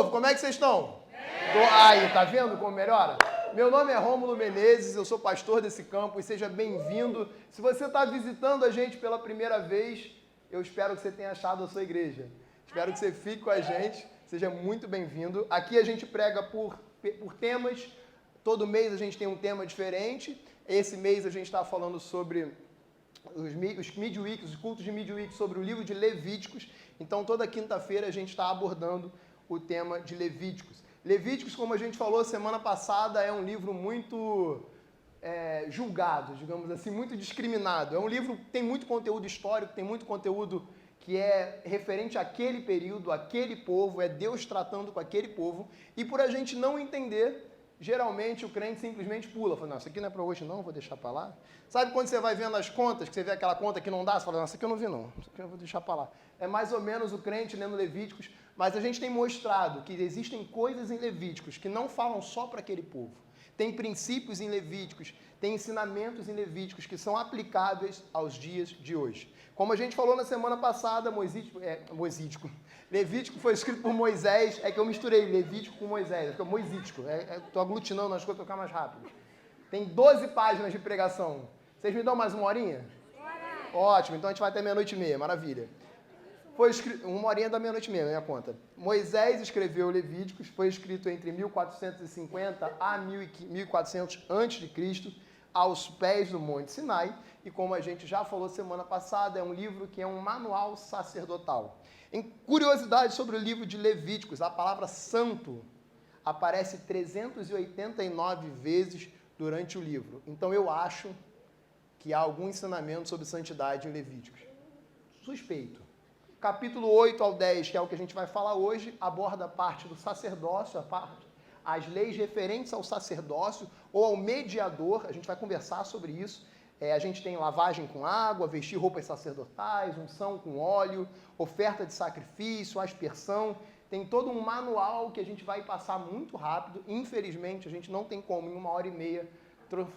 povo, como é que vocês estão? Aí, tá vendo como melhora? Meu nome é Rômulo Menezes, eu sou pastor desse campo e seja bem-vindo. Se você está visitando a gente pela primeira vez, eu espero que você tenha achado a sua igreja. Espero que você fique com a gente, seja muito bem-vindo. Aqui a gente prega por temas, todo mês a gente tem um tema diferente. Esse mês a gente está falando sobre os midweeks, os cultos de midweek, sobre o livro de Levíticos. Então, toda quinta-feira a gente está abordando o tema de Levíticos. Levíticos, como a gente falou semana passada, é um livro muito julgado, digamos assim, muito discriminado. É um livro que tem muito conteúdo histórico, tem muito conteúdo que é referente àquele período, àquele povo, é Deus tratando com aquele povo. E por a gente não entender, geralmente o crente simplesmente pula. Fala, não, isso aqui não é para hoje não, vou deixar para lá. Sabe quando você vai vendo as contas, que você vê aquela conta que não dá, você fala, não, isso aqui eu não vi não, isso aqui eu vou deixar para lá. É mais ou menos o crente lendo Levíticos, mas a gente tem mostrado que existem coisas em Levíticos que não falam só para aquele povo. Tem princípios em Levíticos, tem ensinamentos em Levíticos que são aplicáveis aos dias de hoje. Como a gente falou na semana passada, Levítico foi escrito por Moisés, é que eu misturei Levítico com Moisés, é Moisítico, estou aglutinando as coisas para ficar mais rápido. Tem 12 páginas de pregação. Vocês me dão mais uma horinha? Ótimo, então a gente vai até 12:30, maravilha. Foi escrito, 1 horinha da 12:30, minha conta. Moisés escreveu Levíticos, foi escrito entre 1450 a 1400 a.C., aos pés do Monte Sinai, e como a gente já falou semana passada, é um livro que é um manual sacerdotal. Em curiosidade sobre o livro de Levíticos, a palavra santo aparece 389 vezes durante o livro. Então eu acho que há algum ensinamento sobre santidade em Levíticos. Suspeito. Capítulo 8 ao 10, que é o que a gente vai falar hoje, aborda a parte do sacerdócio, as leis referentes ao sacerdócio ou ao mediador. A gente vai conversar sobre isso. A gente tem lavagem com água, vestir roupas sacerdotais, unção com óleo, oferta de sacrifício, aspersão. Tem todo um manual que a gente vai passar muito rápido. Infelizmente, a gente não tem como, em 1 hora e meia,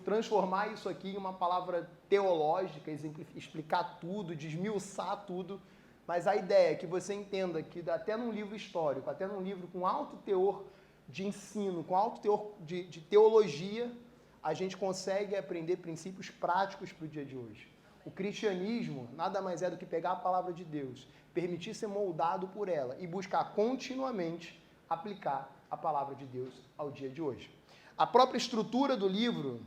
transformar isso aqui em uma palavra teológica, explicar tudo, desmiuçar tudo. Mas a ideia é que você entenda que até num livro histórico, até num livro com alto teor de ensino, com alto teor de teologia, a gente consegue aprender princípios práticos para o dia de hoje. O cristianismo nada mais é do que pegar a palavra de Deus, permitir ser moldado por ela e buscar continuamente aplicar a palavra de Deus ao dia de hoje. A própria estrutura do livro,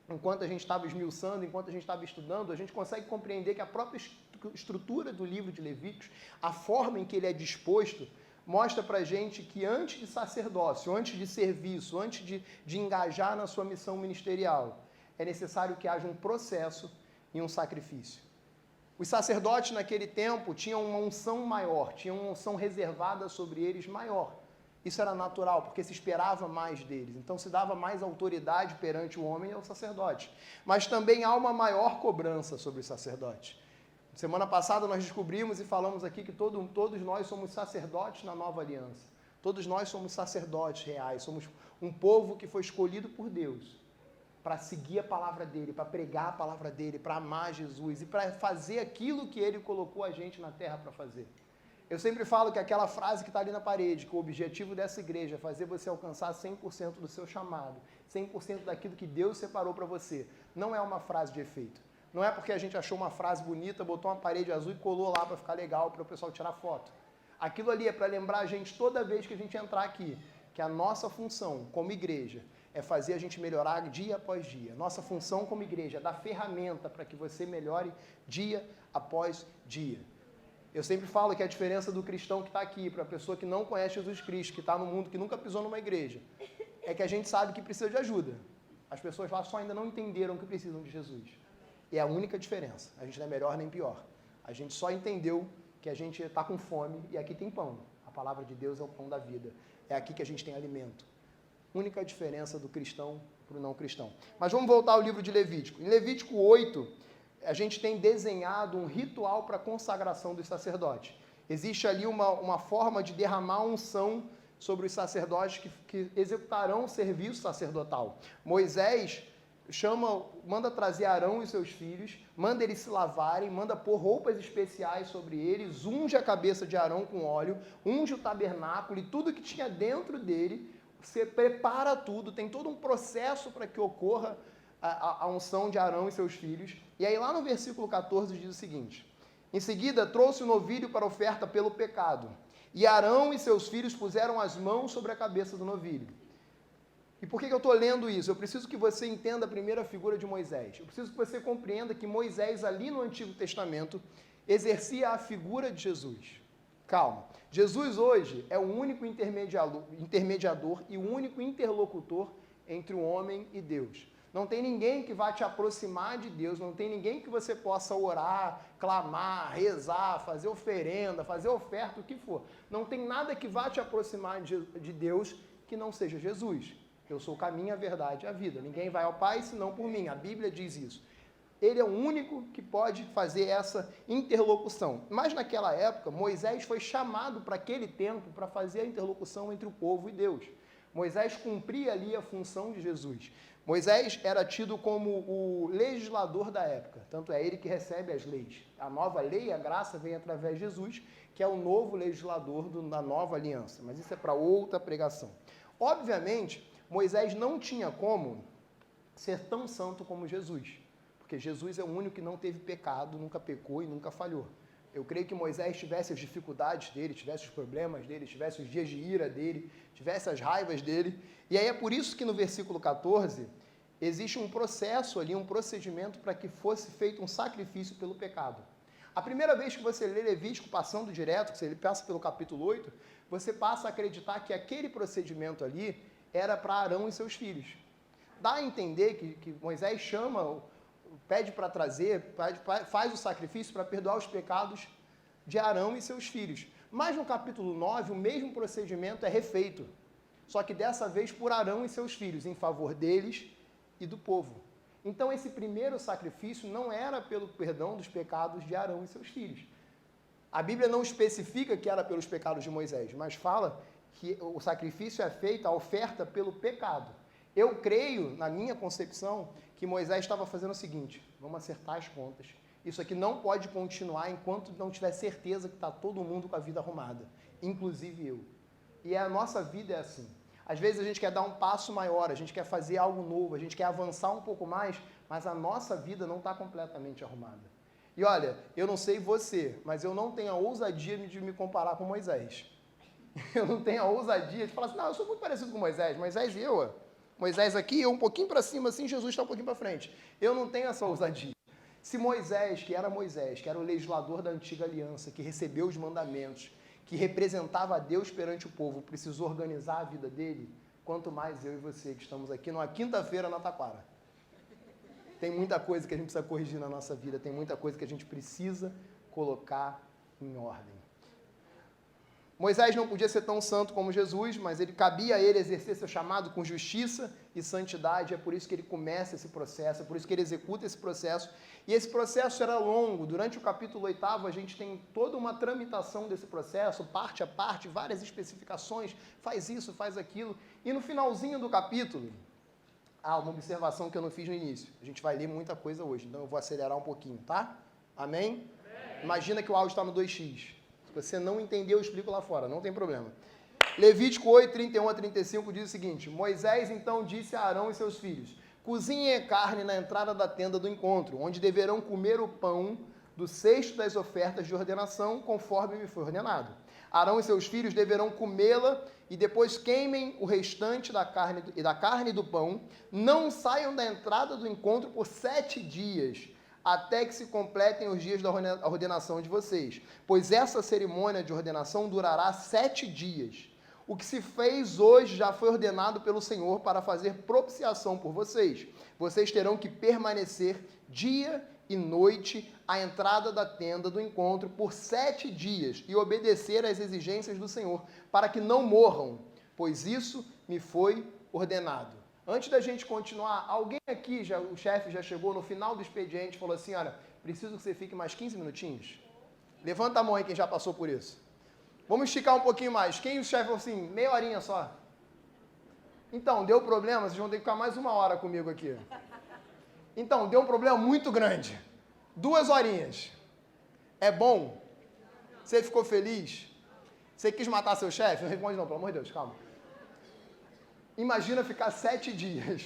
enquanto a gente estava esmiuçando, enquanto a gente estava estudando, a gente consegue compreender que a própria estrutura do livro de Levíticos, a forma em que ele é disposto, mostra para a gente que antes de sacerdócio, antes de serviço, antes de engajar na sua missão ministerial, é necessário que haja um processo e um sacrifício. Os sacerdotes naquele tempo tinham uma unção maior, tinham uma unção reservada sobre eles maior. Isso era natural, porque se esperava mais deles. Então se dava mais autoridade perante o homem e ao sacerdote. Mas também há uma maior cobrança sobre os sacerdotes. Semana passada nós descobrimos e falamos aqui que todos nós somos sacerdotes na nova aliança. Todos nós somos sacerdotes reais, somos um povo que foi escolhido por Deus para seguir a palavra dele, para pregar a palavra dele, para amar Jesus e para fazer aquilo que ele colocou a gente na terra para fazer. Eu sempre falo que aquela frase que está ali na parede, que o objetivo dessa igreja é fazer você alcançar 100% do seu chamado, 100% daquilo que Deus separou para você, não é uma frase de efeito. Não é porque a gente achou uma frase bonita, botou uma parede azul e colou lá para ficar legal, para o pessoal tirar foto. Aquilo ali é para lembrar a gente toda vez que a gente entrar aqui, que a nossa função como igreja é fazer a gente melhorar dia após dia. Nossa função como igreja é dar ferramenta para que você melhore dia após dia. Eu sempre falo que a diferença do cristão que está aqui para a pessoa que não conhece Jesus Cristo, que está no mundo, que nunca pisou numa igreja, é que a gente sabe que precisa de ajuda. As pessoas lá só ainda não entenderam que precisam de Jesus. E é a única diferença. A gente não é melhor nem pior. A gente só entendeu que a gente está com fome e aqui tem pão. A palavra de Deus é o pão da vida. É aqui que a gente tem alimento. Única diferença do cristão para o não cristão. Mas vamos voltar ao livro de Levítico. Em Levítico 8, a gente tem desenhado um ritual para a consagração dos sacerdotes. Existe ali uma forma de derramar unção sobre os sacerdotes que executarão o serviço sacerdotal. Moisés manda trazer Arão e seus filhos, manda eles se lavarem, manda pôr roupas especiais sobre eles, unge a cabeça de Arão com óleo, unge o tabernáculo e tudo que tinha dentro dele, você prepara tudo, tem todo um processo para que ocorra a unção de Arão e seus filhos. E aí lá no versículo 14 diz o seguinte: em seguida trouxe o novilho para oferta pelo pecado, e Arão e seus filhos puseram as mãos sobre a cabeça do novilho. E por que eu estou lendo isso? Eu preciso que você entenda a primeira figura de Moisés. Eu preciso que você compreenda que Moisés, ali no Antigo Testamento, exercia a figura de Jesus. Calma. Jesus hoje é o único intermediador e o único interlocutor entre o homem e Deus. Não tem ninguém que vá te aproximar de Deus, não tem ninguém que você possa orar, clamar, rezar, fazer oferenda, fazer oferta, o que for. Não tem nada que vá te aproximar de Deus que não seja Jesus. Eu sou o caminho, a verdade e a vida. Ninguém vai ao Pai senão por mim. A Bíblia diz isso. Ele é o único que pode fazer essa interlocução. Mas naquela época, Moisés foi chamado para aquele tempo para fazer a interlocução entre o povo e Deus. Moisés cumpria ali a função de Jesus. Moisés era tido como o legislador da época. Tanto é ele que recebe as leis. A nova lei, a graça, vem através de Jesus, que é o novo legislador da nova aliança. Mas isso é para outra pregação. Obviamente, Moisés não tinha como ser tão santo como Jesus, porque Jesus é o único que não teve pecado, nunca pecou e nunca falhou. Eu creio que Moisés tivesse as dificuldades dele, tivesse os problemas dele, tivesse os dias de ira dele, tivesse as raivas dele. E aí é por isso que no versículo 14, existe um processo ali, um procedimento para que fosse feito um sacrifício pelo pecado. A primeira vez que você lê Levítico passando direto, que ele passa pelo capítulo 8, você passa a acreditar que aquele procedimento ali era para Arão e seus filhos. Dá a entender que Moisés pede para trazer, faz o sacrifício para perdoar os pecados de Arão e seus filhos. Mas no capítulo 9, o mesmo procedimento é refeito, só que dessa vez por Arão e seus filhos, em favor deles e do povo. Então esse primeiro sacrifício não era pelo perdão dos pecados de Arão e seus filhos. A Bíblia não especifica que era pelos pecados de Moisés, mas fala que o sacrifício é feito, a oferta pelo pecado. Eu creio, na minha concepção, que Moisés estava fazendo o seguinte: vamos acertar as contas. Isso aqui não pode continuar enquanto não tiver certeza que está todo mundo com a vida arrumada, inclusive eu. E a nossa vida é assim. Às vezes a gente quer dar um passo maior, a gente quer fazer algo novo, a gente quer avançar um pouco mais, mas a nossa vida não está completamente arrumada. E olha, eu não sei você, mas eu não tenho a ousadia de me comparar com Moisés. Eu não tenho a ousadia de falar assim: não, eu sou muito parecido com Moisés. Moisés e eu, Moisés aqui, eu um pouquinho para cima assim, Jesus está um pouquinho para frente. Eu não tenho essa ousadia. Se Moisés, que era o legislador da antiga aliança, que recebeu os mandamentos, que representava a Deus perante o povo, precisou organizar a vida dele, quanto mais eu e você que estamos aqui numa quinta-feira na Taquara. Tem muita coisa que a gente precisa corrigir na nossa vida, tem muita coisa que a gente precisa colocar em ordem. Moisés não podia ser tão santo como Jesus, mas cabia a ele exercer seu chamado com justiça e santidade. É por isso que ele começa esse processo, é por isso que ele executa esse processo. E esse processo era longo. Durante o capítulo 8, a gente tem toda uma tramitação desse processo, parte a parte, várias especificações, faz isso, faz aquilo. E no finalzinho do capítulo, uma observação que eu não fiz no início. A gente vai ler muita coisa hoje, então eu vou acelerar um pouquinho, tá? Amém? Imagina que o áudio está no 2x. Se você não entendeu, eu explico lá fora, não tem problema. Levítico 8, 31 a 35 diz o seguinte: Moisés então disse a Arão e seus filhos: cozinhem a carne na entrada da tenda do encontro, onde deverão comer o pão do cesto das ofertas de ordenação, conforme me foi ordenado. Arão e seus filhos deverão comê-la e depois queimem o restante da carne e do pão. Não saiam da entrada do encontro por 7 dias, até que se completem os dias da ordenação de vocês, pois essa cerimônia de ordenação durará 7 dias. O que se fez hoje já foi ordenado pelo Senhor para fazer propiciação por vocês. Vocês terão que permanecer dia e noite à entrada da tenda do encontro por 7 dias e obedecer às exigências do Senhor, para que não morram, pois isso me foi ordenado. Antes da gente continuar, alguém aqui, o chefe já chegou no final do expediente e falou assim: olha, preciso que você fique mais 15 minutinhos? Levanta a mão aí quem já passou por isso. Vamos esticar um pouquinho mais. Quem o chefe falou assim, meia horinha só? Então, deu problema, vocês vão ter que ficar mais 1 hora comigo aqui. Então, deu um problema muito grande. 2 horinhas. É bom? Você ficou feliz? Você quis matar seu chefe? Não responde não, pelo amor de Deus, calma. Imagina ficar 7 dias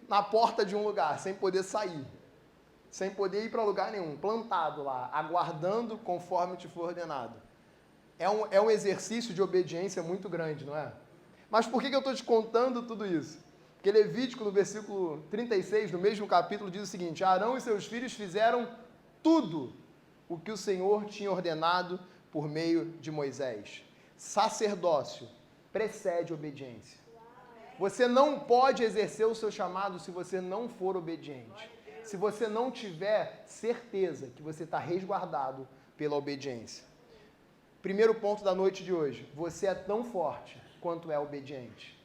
na porta de um lugar, sem poder sair, sem poder ir para lugar nenhum, plantado lá, aguardando conforme te for ordenado. É um exercício de obediência muito grande, não é? Mas por que eu estou te contando tudo isso? Porque Levítico, no versículo 36, no mesmo capítulo, diz o seguinte: Arão e seus filhos fizeram tudo o que o Senhor tinha ordenado por meio de Moisés. Sacerdócio precede obediência. Você não pode exercer o seu chamado se você não for obediente. Se você não tiver certeza que você está resguardado pela obediência. Primeiro ponto da noite de hoje. Você é tão forte quanto é obediente.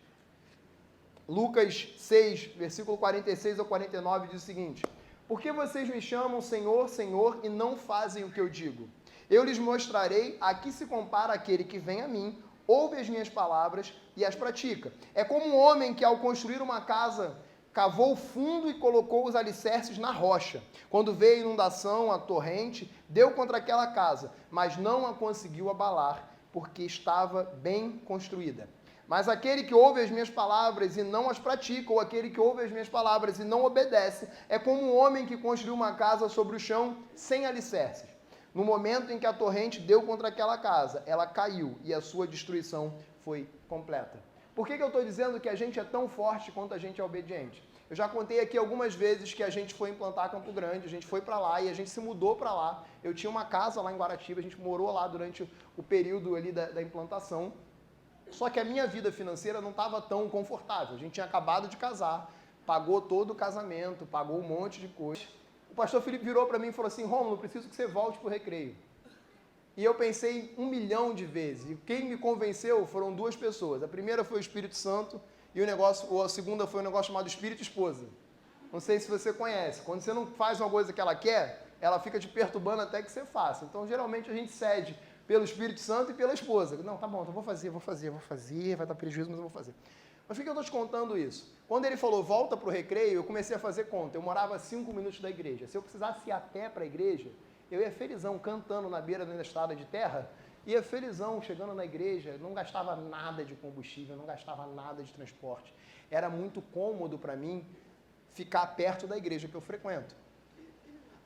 Lucas 6, versículo 46 ao 49 diz o seguinte: Por que vocês me chamam Senhor, Senhor, e não fazem o que eu digo? Eu lhes mostrarei a que se compara aquele que vem a mim, ouve as minhas palavras e as pratica. É como um homem que, ao construir uma casa, cavou fundo e colocou os alicerces na rocha. Quando veio a inundação, a torrente, deu contra aquela casa, mas não a conseguiu abalar, porque estava bem construída. Mas aquele que ouve as minhas palavras e não as pratica, ou aquele que ouve as minhas palavras e não obedece, é como um homem que construiu uma casa sobre o chão sem alicerces. No momento em que a torrente deu contra aquela casa, ela caiu e a sua destruição foi completa. Por que eu estou dizendo que a gente é tão forte quanto a gente é obediente? Eu já contei aqui algumas vezes que a gente foi implantar Campo Grande, a gente foi para lá e a gente se mudou para lá. Eu tinha uma casa lá em Guaratiba, a gente morou lá durante o período ali da implantação. Só que a minha vida financeira não estava tão confortável. A gente tinha acabado de casar, pagou todo o casamento, pagou um monte de coisa. O pastor Felipe virou para mim e falou assim: Rômulo, preciso que você volte para o Recreio. E eu pensei 1 milhão de vezes. E quem me convenceu foram 2 pessoas. A primeira foi o Espírito Santo e a segunda foi um negócio chamado Espírito Esposa. Não sei se você conhece. Quando você não faz uma coisa que ela quer, ela fica te perturbando até que você faça. Então, geralmente, a gente cede pelo Espírito Santo e pela esposa. Não, tá bom, então vou fazer, vai dar prejuízo, mas eu vou fazer. Mas por que eu estou te contando isso? Quando ele falou, volta para o Recreio, eu comecei a fazer conta. Eu morava a 5 minutos da igreja. Se eu precisasse ir a pé para a igreja, eu ia felizão, cantando na beira da estrada de terra, ia felizão, chegando na igreja, não gastava nada de combustível, não gastava nada de transporte. Era muito cômodo para mim ficar perto da igreja que eu frequento.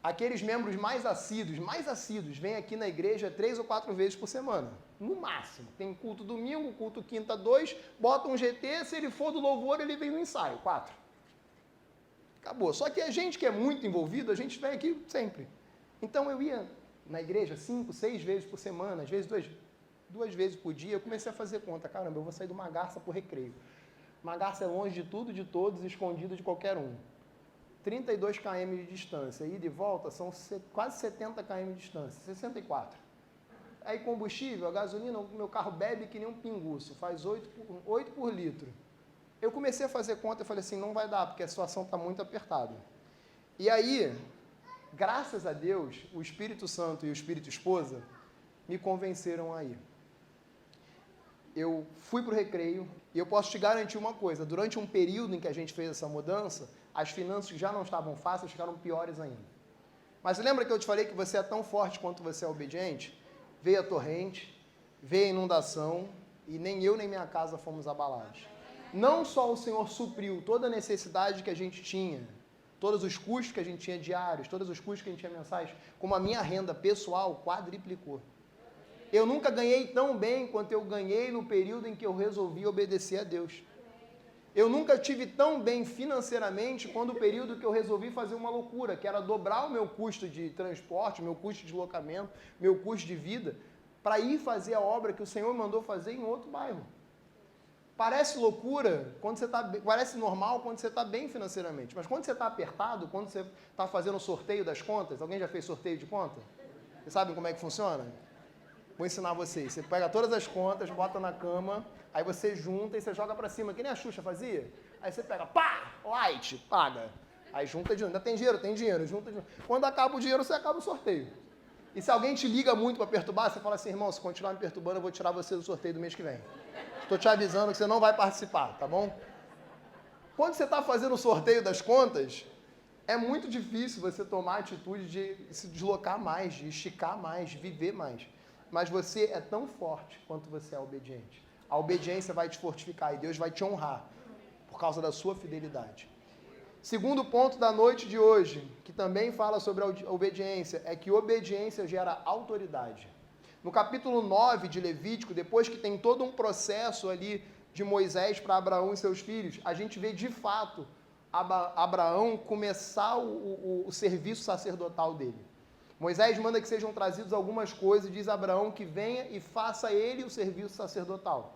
Aqueles membros mais assíduos, vêm aqui na igreja 3 ou 4 vezes por semana, no máximo. Tem culto domingo, culto quinta 2, bota um GT, se ele for do louvor, ele vem no ensaio, 4. Acabou. Só que a gente que é muito envolvido, a gente vem aqui sempre. Então eu ia na igreja 5, 6 vezes por semana, às vezes 2 vezes por dia. Eu comecei a fazer conta, caramba, eu vou sair do Magarça para o Recreio. Magarça é longe de tudo, de todos, escondido de qualquer um. 32 km de distância, ida e volta são quase 70 km de distância, 64. Aí combustível, a gasolina, o meu carro bebe que nem um pinguço, faz 8 por litro. Eu comecei a fazer conta e falei assim, não vai dar, porque a situação está muito apertada. E aí, graças a Deus, o Espírito Santo e o Espírito Esposa me convenceram a ir. Eu fui para o Recreio e eu posso te garantir uma coisa, durante um período em que a gente fez essa mudança, as finanças que já não estavam fáceis ficaram piores ainda. Mas lembra que eu te falei que você é tão forte quanto você é obediente? Veio a torrente, veio a inundação e nem eu nem minha casa fomos abalados. Não só o Senhor supriu toda a necessidade que a gente tinha, todos os custos que a gente tinha diários, todos os custos que a gente tinha mensais, como a minha renda pessoal quadriplicou. Eu nunca ganhei tão bem quanto eu ganhei no período em que eu resolvi obedecer a Deus. Eu nunca tive tão bem financeiramente quando o período que eu resolvi fazer uma loucura, que era dobrar o meu custo de transporte, meu custo de deslocamento, meu custo de vida, para ir fazer a obra que o Senhor mandou fazer em outro bairro. Parece loucura, parece normal quando você está bem financeiramente, mas quando você está apertado, quando você está fazendo o sorteio das contas, alguém já fez sorteio de conta? Vocês sabem como é que funciona? Vou ensinar vocês. Você pega todas as contas, bota na cama, aí você junta e você joga pra cima, que nem a Xuxa fazia. Aí você pega, pá, light, paga. Aí junta dinheiro. Ainda tem dinheiro, junta dinheiro. Quando acaba o dinheiro, você acaba o sorteio. E se alguém te liga muito para perturbar, você fala assim, irmão, se continuar me perturbando, eu vou tirar você do sorteio do mês que vem. Estou te avisando que você não vai participar, tá bom? Quando você está fazendo o sorteio das contas, É muito difícil você tomar a atitude de se deslocar mais, de esticar mais, de viver mais. Mas você é tão forte quanto você é obediente. A obediência vai te fortificar e Deus vai te honrar por causa da sua fidelidade. Segundo ponto da noite de hoje, que também fala sobre a obediência, é que obediência gera autoridade. No capítulo 9 de Levítico, depois que tem todo um processo ali de Moisés para Abraão e seus filhos, a gente vê de fato Abraão começar o serviço sacerdotal dele. Moisés manda que sejam trazidas algumas coisas e diz a Abraão que venha e faça ele o serviço sacerdotal.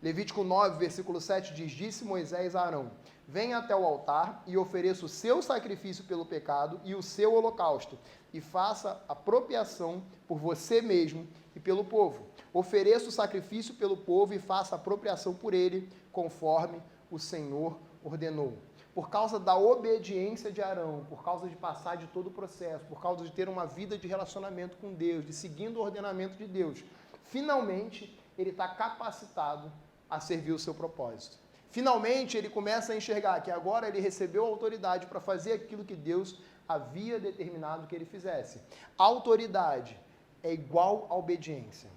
Levítico 9, versículo 7 diz, disse Moisés a Arão, venha até o altar e ofereça o seu sacrifício pelo pecado e o seu holocausto, e faça a apropriação por você mesmo e pelo povo. Ofereça o sacrifício pelo povo e faça a apropriação por ele, conforme o Senhor ordenou. Por causa da obediência de Arão, por causa de passar de todo o processo, por causa de ter uma vida de relacionamento com Deus, de seguindo o ordenamento de Deus, finalmente ele está capacitado a servir o seu propósito. Finalmente ele começa a enxergar que agora ele recebeu autoridade para fazer aquilo que Deus havia determinado que ele fizesse. A autoridade é igual à obediência.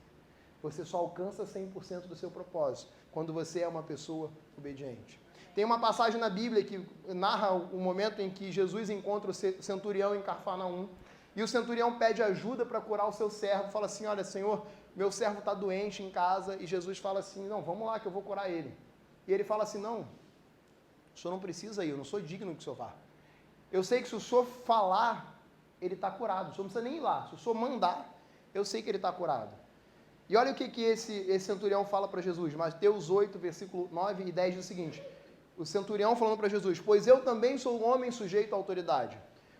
Você só alcança 100% do seu propósito quando você é uma pessoa obediente. Tem uma passagem na Bíblia que narra o momento em que Jesus encontra o centurião em Cafarnaum, e o centurião pede ajuda para curar o seu servo, fala assim, olha, Senhor, meu servo está doente em casa, e Jesus fala assim, não, vamos lá que eu vou curar ele. E ele fala assim, não, o senhor não precisa ir, eu não sou digno que o senhor vá. Eu sei que se o senhor falar, ele está curado, o senhor não precisa nem ir lá, se o senhor mandar, eu sei que ele está curado. E olha o que esse centurião fala para Jesus, Mateus 8, versículo 9 e 10 diz o seguinte, o centurião falando para Jesus, pois eu também sou um homem sujeito à autoridade.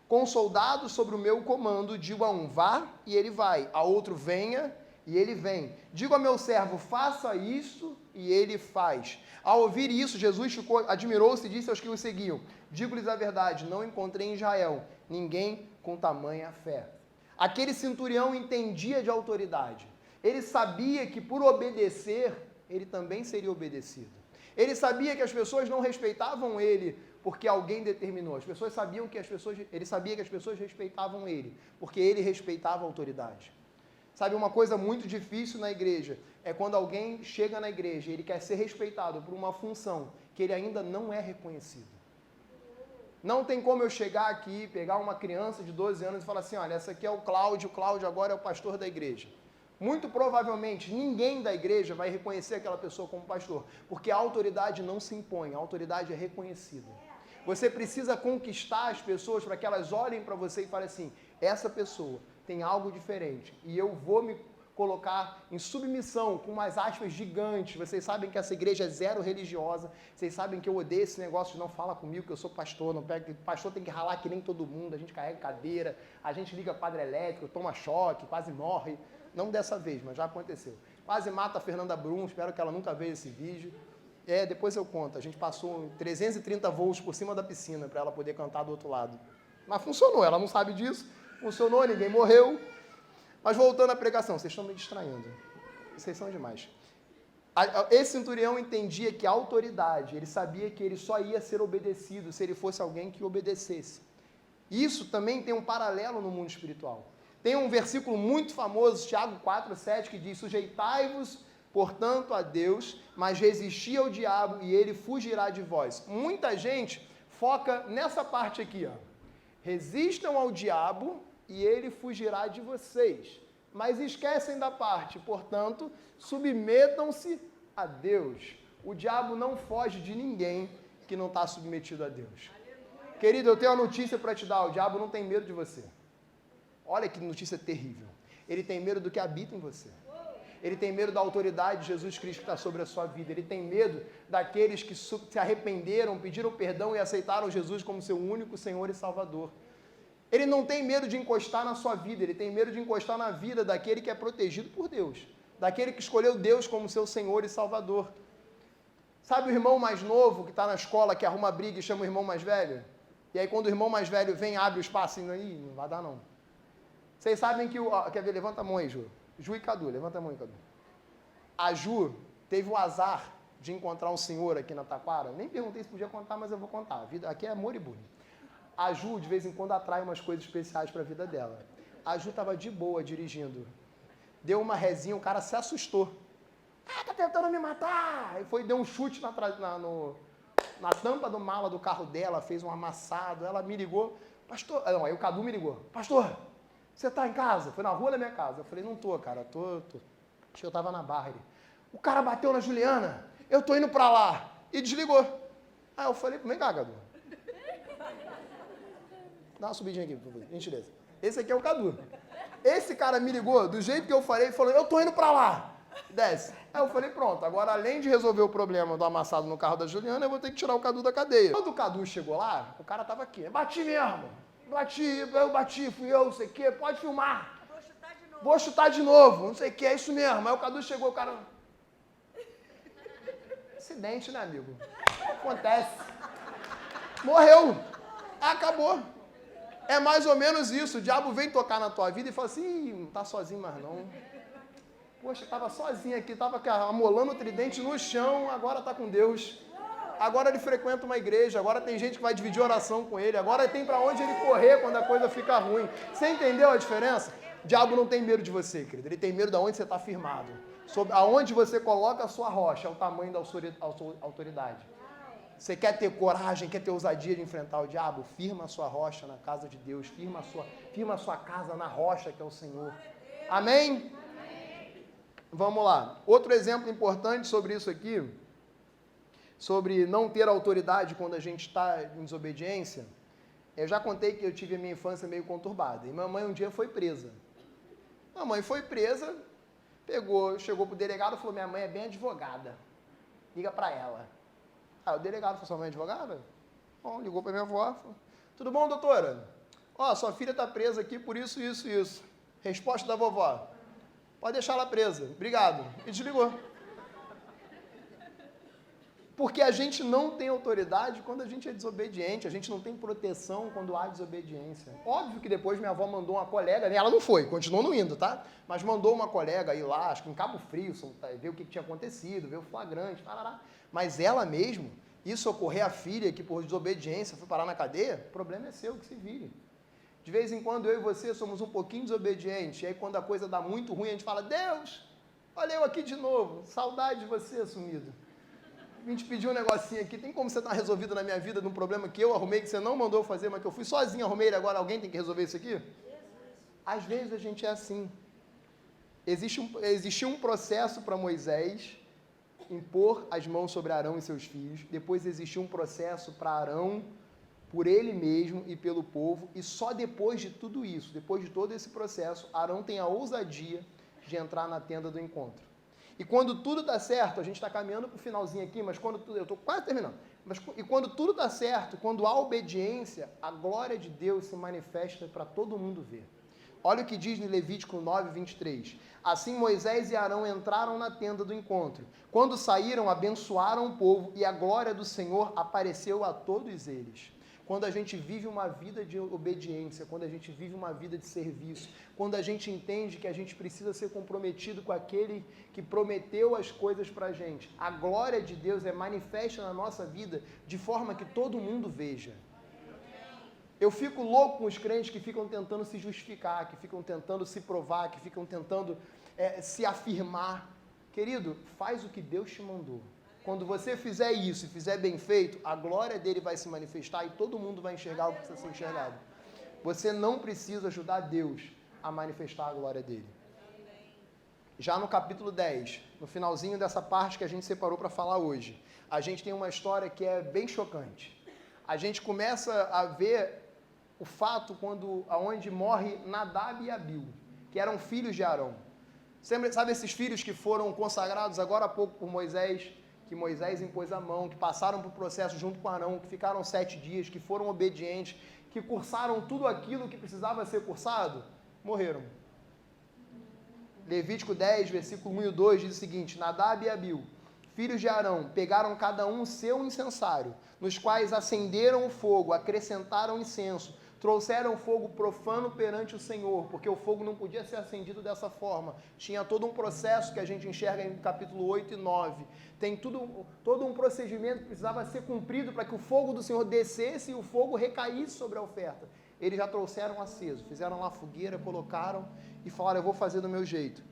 Com soldados sobre o meu comando, digo a um, vá, e ele vai. A outro, venha, e ele vem. Digo a meu servo, faça isso, e ele faz. Ao ouvir isso, Jesus admirou-se e disse aos que o seguiam, digo-lhes a verdade, não encontrei em Israel ninguém com tamanha fé. Aquele centurião entendia de autoridade. Ele sabia que por obedecer, ele também seria obedecido. Ele sabia que as pessoas não respeitavam ele porque alguém determinou. Ele sabia que as pessoas respeitavam ele porque ele respeitava a autoridade. Sabe, uma coisa muito difícil na igreja é quando alguém chega na igreja e ele quer ser respeitado por uma função que ele ainda não é reconhecido. Não tem como eu chegar aqui, pegar uma criança de 12 anos e falar assim, olha, essa aqui é o Cláudio agora é o pastor da igreja. Muito provavelmente ninguém da igreja vai reconhecer aquela pessoa como pastor, porque a autoridade não se impõe, a autoridade é reconhecida. Você precisa conquistar as pessoas para que elas olhem para você e falem assim, essa pessoa tem algo diferente e eu vou me colocar em submissão com umas aspas gigantes. Vocês sabem que essa igreja é zero religiosa, vocês sabem que eu odeio esse negócio de não fala comigo que eu sou pastor, não pega, pastor tem que ralar que nem todo mundo, a gente carrega cadeira, a gente liga quadro elétrico, toma choque, quase morre. Não dessa vez, mas já aconteceu. Quase mata a Fernanda Brum, espero que ela nunca veja esse vídeo. Depois eu conto. A gente passou 330 voos por cima da piscina para ela poder cantar do outro lado. Mas funcionou, ela não sabe disso. Funcionou, ninguém morreu. Mas voltando à pregação, vocês estão me distraindo. Vocês são demais. Esse centurião entendia que a autoridade, ele sabia que ele só ia ser obedecido se ele fosse alguém que obedecesse. Isso também tem um paralelo no mundo espiritual. Tem um versículo muito famoso, Tiago 4:7, que diz, sujeitai-vos, portanto, a Deus, mas resisti ao diabo e ele fugirá de vós. Muita gente foca nessa parte aqui, ó. Resistam ao diabo e ele fugirá de vocês. Mas esquecem da parte, portanto, submetam-se a Deus. O diabo não foge de ninguém que não está submetido a Deus. Querido, eu tenho uma notícia para te dar, o diabo não tem medo de você. Olha que notícia terrível. Ele tem medo do que habita em você. Ele tem medo da autoridade de Jesus Cristo que está sobre a sua vida. Ele tem medo daqueles que se arrependeram, pediram perdão e aceitaram Jesus como seu único Senhor e Salvador. Ele não tem medo de encostar na sua vida. Ele tem medo de encostar na vida daquele que é protegido por Deus. Daquele que escolheu Deus como seu Senhor e Salvador. Sabe o irmão mais novo que está na escola, que arruma briga e chama o irmão mais velho? E aí quando o irmão mais velho vem, abre o espaço e aí, não vai dar não. Vocês sabem que quer ver? Levanta a mão aí, Ju. Ju e Cadu, levanta a mão aí, Cadu. A Ju teve o azar de encontrar um senhor aqui na Taquara. Nem perguntei se podia contar, mas eu vou contar. A vida aqui é amor e bullying. A Ju, de vez em quando, atrai umas coisas especiais para a vida dela. A Ju estava de boa dirigindo. Deu uma rezinha, o cara se assustou. Tá tentando me matar! E deu um chute na tampa do mala do carro dela, fez um amassado. Ela me ligou. Pastor, não, aí o Cadu me ligou. Pastor, você tá em casa? Foi na rua da minha casa. Eu falei, não tô, cara, tô. Acho que eu tava na Barra. O cara bateu na Juliana, eu tô indo pra lá. E desligou. Aí eu falei, vem cá, Cadu. Dá uma subidinha aqui, por favor, gentileza. Esse aqui é o Cadu. Esse cara me ligou, do jeito que eu falei, falou, eu tô indo pra lá. Desce. Aí eu falei, pronto, agora além de resolver o problema do amassado no carro da Juliana, eu vou ter que tirar o Cadu da cadeia. Quando o Cadu chegou lá, o cara tava aqui. Bati mesmo. Eu bati, fui eu, não sei o quê, pode filmar. Vou chutar de novo, não sei o quê, é isso mesmo. Aí o Cadu chegou, o cara... Acidente, né, amigo? Acontece. Morreu. Acabou. É mais ou menos isso. O diabo vem tocar na tua vida e fala assim, não tá sozinho mais não. Poxa, estava sozinho aqui, estava amolando o tridente no chão, agora está com Deus. Agora ele frequenta uma igreja, agora tem gente que vai dividir oração com ele, agora tem para onde ele correr quando a coisa fica ruim. Você entendeu a diferença? O diabo não tem medo de você, querido. Ele tem medo de onde você está firmado. Sobre aonde você coloca a sua rocha, é o tamanho da autoridade. Você quer ter coragem, quer ter ousadia de enfrentar o diabo? Firma a sua rocha na casa de Deus, firma a sua casa na rocha que é o Senhor. Amém? Vamos lá. Outro exemplo importante sobre isso aqui, sobre não ter autoridade quando a gente está em desobediência, eu já contei que eu tive a minha infância meio conturbada. E minha mãe um dia foi presa. Minha mãe foi presa, chegou pro delegado e falou, minha mãe é bem advogada. Liga para ela. O delegado falou, sua mãe é advogada? Bom, ligou para minha avó. Falou, tudo bom, doutora? Sua filha está presa aqui por isso, isso, isso. Resposta da vovó. Pode deixar ela presa. Obrigado. E desligou. Porque a gente não tem autoridade quando a gente é desobediente. A gente não tem proteção quando há desobediência. Óbvio que depois minha avó mandou uma colega, ela não foi, continuou não indo, tá? Mas mandou uma colega ir lá, acho que em Cabo Frio, ver o que tinha acontecido, ver o flagrante, tarará. Mas ela mesmo, isso ocorrer a filha que por desobediência foi parar na cadeia, o problema é seu, que se vire. De vez em quando eu e você somos um pouquinho desobedientes, e aí quando a coisa dá muito ruim, a gente fala, Deus, olha eu aqui de novo, saudade de você, sumido. Vim te pedir um negocinho aqui, tem como você estar resolvido na minha vida de um problema que eu arrumei, que você não mandou fazer, mas que eu fui sozinho, arrumei ele, agora alguém tem que resolver isso aqui? Às vezes a gente é assim. Existiu um processo para Moisés impor as mãos sobre Arão e seus filhos, depois existiu um processo para Arão, por ele mesmo e pelo povo, e só depois de tudo isso, depois de todo esse processo, Arão tem a ousadia de entrar na tenda do encontro. E quando tudo está certo, a gente está caminhando para o finalzinho aqui, mas quando tudo, eu estou quase terminando, e quando tudo está certo, quando há obediência, a glória de Deus se manifesta para todo mundo ver. Olha o que diz em Levítico 9, 23. Assim Moisés e Arão entraram na tenda do encontro. Quando saíram, abençoaram o povo, e a glória do Senhor apareceu a todos eles. Quando a gente vive uma vida de obediência, quando a gente vive uma vida de serviço, quando a gente entende que a gente precisa ser comprometido com aquele que prometeu as coisas para a gente, a glória de Deus é manifesta na nossa vida de forma que todo mundo veja. Eu fico louco com os crentes que ficam tentando se justificar, que ficam tentando se provar, que ficam tentando se afirmar. Querido, faz o que Deus te mandou. Quando você fizer isso e fizer bem feito, a glória dele vai se manifestar e todo mundo vai enxergar o que precisa ser enxergado. Você não precisa ajudar Deus a manifestar a glória dele. Já no capítulo 10, no finalzinho dessa parte que a gente separou para falar hoje, a gente tem uma história que é bem chocante. A gente começa a ver o fato aonde morre Nadab e Abiú, que eram filhos de Arão. Sabe esses filhos que foram consagrados agora há pouco por Moisés, que Moisés impôs a mão, que passaram por processo junto com Arão, que ficaram 7 dias, que foram obedientes, que cursaram tudo aquilo que precisava ser cursado, morreram. Levítico 10, versículo 1 e 2 diz o seguinte: Nadab e Abiú, filhos de Arão, pegaram cada um o seu incensário, nos quais acenderam o fogo, acrescentaram incenso, Trouxeram fogo profano perante o Senhor, porque o fogo não podia ser acendido dessa forma. Tinha todo um processo que a gente enxerga em capítulo 8 e 9. Tem todo um procedimento que precisava ser cumprido para que o fogo do Senhor descesse e o fogo recaísse sobre a oferta. Eles já trouxeram aceso, fizeram lá a fogueira, colocaram e falaram, eu vou fazer do meu jeito.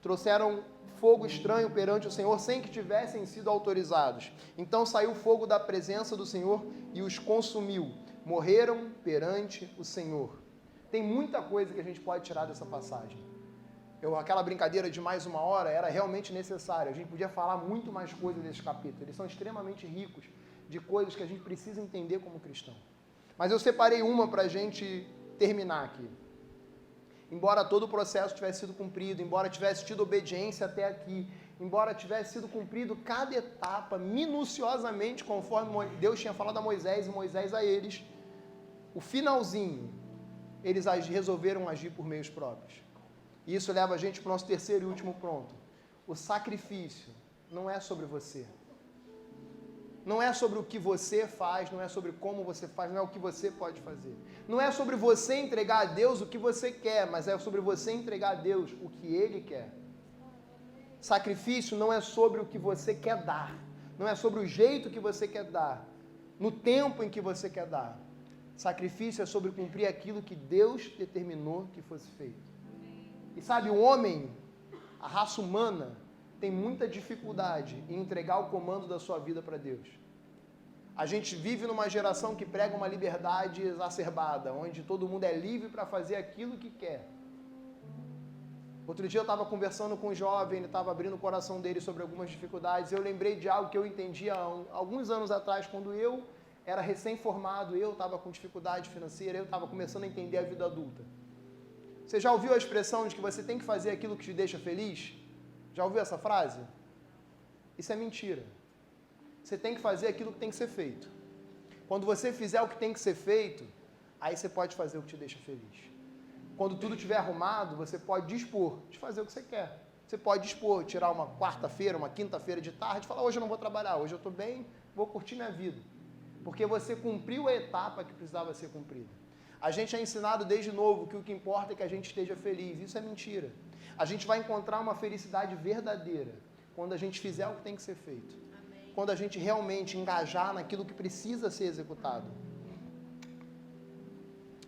Trouxeram fogo estranho perante o Senhor sem que tivessem sido autorizados. Então saiu fogo da presença do Senhor e os consumiu. Morreram perante o Senhor. Tem muita coisa que a gente pode tirar dessa passagem. Aquela brincadeira de mais uma hora era realmente necessária. A gente podia falar muito mais coisas desse capítulo. Eles são extremamente ricos de coisas que a gente precisa entender como cristão. Mas eu separei uma para a gente terminar aqui. Embora todo o processo tivesse sido cumprido, embora tivesse tido obediência até aqui, embora tivesse sido cumprido cada etapa minuciosamente, conforme Deus tinha falado a Moisés e Moisés a eles, o finalzinho, eles resolveram agir por meios próprios. E isso leva a gente para o nosso terceiro e último ponto. O sacrifício não é sobre você. Não é sobre o que você faz, não é sobre como você faz, não é o que você pode fazer. Não é sobre você entregar a Deus o que você quer, mas é sobre você entregar a Deus o que Ele quer. Sacrifício não é sobre o que você quer dar, não é sobre o jeito que você quer dar, no tempo em que você quer dar. Sacrifício é sobre cumprir aquilo que Deus determinou que fosse feito. E sabe, o homem, a raça humana, tem muita dificuldade em entregar o comando da sua vida para Deus. A gente vive numa geração que prega uma liberdade exacerbada, onde todo mundo é livre para fazer aquilo que quer. Outro dia eu estava conversando com um jovem, ele estava abrindo o coração dele sobre algumas dificuldades, eu lembrei de algo que eu entendi há alguns anos atrás, quando eu era recém-formado, eu estava com dificuldade financeira, eu estava começando a entender a vida adulta. Você já ouviu a expressão de que você tem que fazer aquilo que te deixa feliz? Já ouviu essa frase? Isso é mentira. Você tem que fazer aquilo que tem que ser feito. Quando você fizer o que tem que ser feito, aí você pode fazer o que te deixa feliz. Quando tudo estiver arrumado, você pode dispor de fazer o que você quer. Você pode dispor, tirar uma quarta-feira, uma quinta-feira de tarde e falar, hoje eu não vou trabalhar, hoje eu estou bem, vou curtir minha vida. Porque você cumpriu a etapa que precisava ser cumprida. A gente é ensinado desde novo que o que importa é que a gente esteja feliz. Isso é mentira. A gente vai encontrar uma felicidade verdadeira quando a gente fizer o que tem que ser feito. Amém. Quando a gente realmente engajar naquilo que precisa ser executado.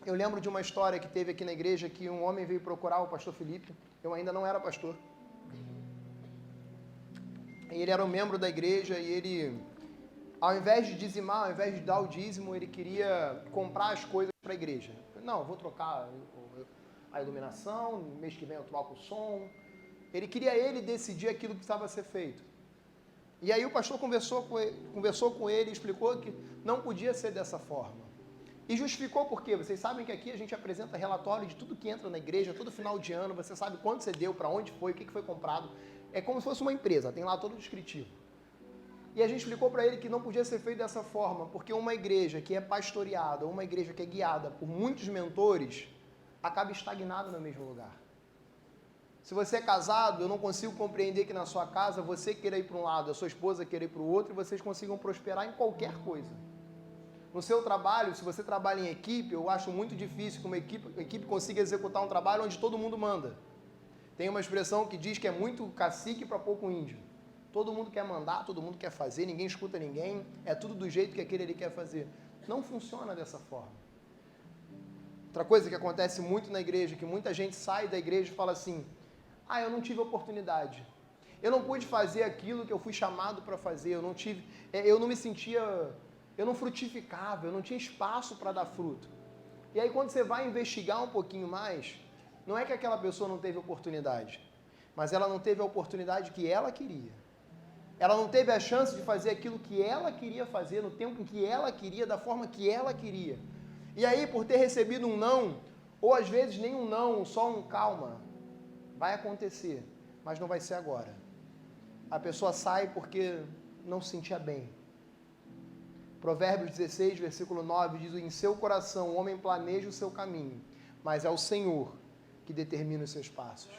Eu lembro de uma história que teve aqui na igreja que um homem veio procurar o pastor Felipe. Eu ainda não era pastor. E ele era um membro da igreja e ele, ao invés de dizimar, ao invés de dar o dízimo, ele queria comprar as coisas para a igreja. Não, vou trocar a iluminação, mês que vem eu troco o som. Ele queria decidir aquilo que precisava ser feito. E aí o pastor conversou com ele e explicou que não podia ser dessa forma. E justificou por quê? Vocês sabem que aqui a gente apresenta relatório de tudo que entra na igreja, todo final de ano, você sabe quanto você deu, para onde foi, o que foi comprado. É como se fosse uma empresa, tem lá todo o descritivo. E a gente explicou para ele que não podia ser feito dessa forma, porque uma igreja que é pastoreada, uma igreja que é guiada por muitos mentores, acaba estagnada no mesmo lugar. Se você é casado, eu não consigo compreender que na sua casa você queira ir para um lado, a sua esposa queira ir para o outro, e vocês consigam prosperar em qualquer coisa. No seu trabalho, se você trabalha em equipe, eu acho muito difícil que uma equipe consiga executar um trabalho onde todo mundo manda. Tem uma expressão que diz que é muito cacique para pouco índio. Todo mundo quer mandar, todo mundo quer fazer, ninguém escuta ninguém, é tudo do jeito que aquele ali quer fazer. Não funciona dessa forma. Outra coisa que acontece muito na igreja, que muita gente sai da igreja e fala assim, eu não tive oportunidade. Eu não pude fazer aquilo que eu fui chamado para fazer, eu não me sentia, eu não frutificava, eu não tinha espaço para dar fruto. E aí quando você vai investigar um pouquinho mais, não é que aquela pessoa não teve oportunidade, mas ela não teve a oportunidade que ela queria. Ela não teve a chance de fazer aquilo que ela queria fazer, no tempo em que ela queria, da forma que ela queria. E aí, por ter recebido um não, ou às vezes nem um não, só um calma, vai acontecer, mas não vai ser agora. A pessoa sai porque não se sentia bem. Provérbios 16, versículo 9, diz, em seu coração o homem planeja o seu caminho, mas é o Senhor que determina os seus passos.